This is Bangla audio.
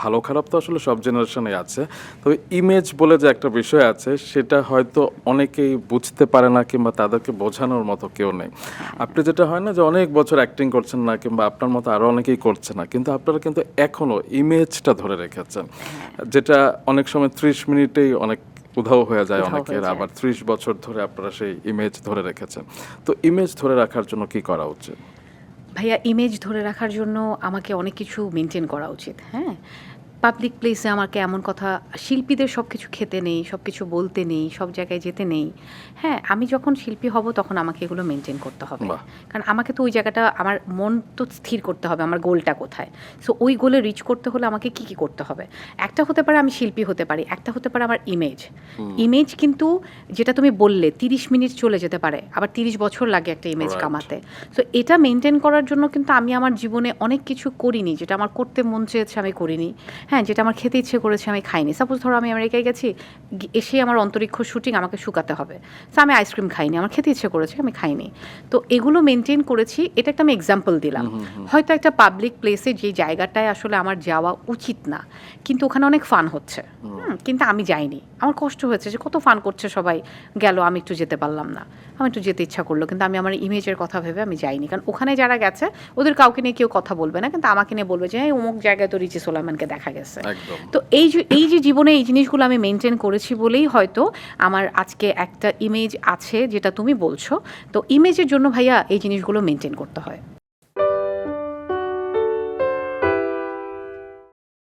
ভালো খারাপ তো আসলে সব জেনারেশনে আছে, তবে ইমেজ বলে যে একটা বিষয় আছে সেটা হয়তো অনেকেই বুঝতে পারে না কিংবা তাদেরকে বোঝানোর মতো কেউ নেই। আপনি যেটা হয় না যে অনেক বছর অ্যাক্টিং করছেন না কিংবা আপনার মতো আরও অনেকেই করছে না, কিন্তু আপনারা কিন্তু এখনও ইমেজটা ধরে রেখেছেন, যেটা অনেক সময় 30 মিনিটেই অনেক উধাও হয়ে যায় অনেকের, আবার 30 বছর ধরে আপনারা সেই ইমেজ ধরে রেখেছেন। তো ইমেজ ধরে রাখার জন্য কি করা উচিত? ভাইয়া ইমেজ ধরে রাখার জন্য আমাকে অনেক কিছু মেনটেন করা উচিত। হ্যাঁ, পাবলিক প্লেসে আমাকে এমন কথা, শিল্পীদের সব কিছু খেতে নেই, সব কিছু বলতে নেই, সব জায়গায় যেতে নেই। হ্যাঁ, আমি যখন শিল্পী হব তখন আমাকে এগুলো মেনটেন করতে হবে। বাহ! কারণ আমাকে তো ওই জায়গাটা, আমার মন তো স্থির করতে হবে আমার গোলটা কোথায়। সো ওই গোলে রিচ করতে হলে আমাকে কী কী করতে হবে? একটা হতে পারে আমি শিল্পী হতে পারি, একটা হতে পারে আমার ইমেজ। ইমেজ কিন্তু যেটা তুমি বললে 30 মিনিট চলে যেতে পারে, আবার 30 বছর লাগে একটা ইমেজ রাইট। কামাতে। সো এটা মেনটেন করার জন্য কিন্তু আমি আমার জীবনে অনেক কিছু করিনি, যেটা আমার করতে মন চেয়েছে আমি করিনি। হ্যাঁ, যেটা আমার খেতে ইচ্ছে করেছে আমি খাইনি। সাপোজ ধরো আমি আমেরিকায় গেছি, এসে আমার অন্তরিক্ষ শুটিং, আমাকে শুকাতে হবে। সো আমি আইসক্রিম খাইনি, আমার খেতে ইচ্ছে করেছে, আমি খাইনি। তো এগুলো মেনটেন করেছি, এটা একটা আমি এক্সাম্পল দিলাম। হয়তো একটা পাবলিক প্লেসে যে জায়গাটায় আসলে আমার যাওয়া উচিত না, কিন্তু ওখানে অনেক ফান হচ্ছে, কিন্তু আমি যাইনি। আমার কষ্ট হয়েছে যে কত ফান করছে সবাই, গেল, আমি একটু যেতে পারলাম না। আমার একটু যেতে ইচ্ছা করলো, কিন্তু আমি আমার ইমেজের কথা ভেবে আমি যাইনি। কারণ ওখানে যারা গেছে ওদের কাউকে নিয়ে কেউ কথা বলবে না, কিন্তু আমাকে নিয়ে বলবে যে এই অমুক জায়গায় তো রিচি সোলাইমানকে দেখা গেছে। একদম। তো এই যে জীবনে এই জিনিসগুলো আমি মেনটেন করেছি বলেই হয়তো আমার আজকে একটা ইমেজ আছে যেটা তুমি বলছো। তো ইমেজের জন্য ভাইয়া এই জিনিসগুলো মেনটেন করতে হয়।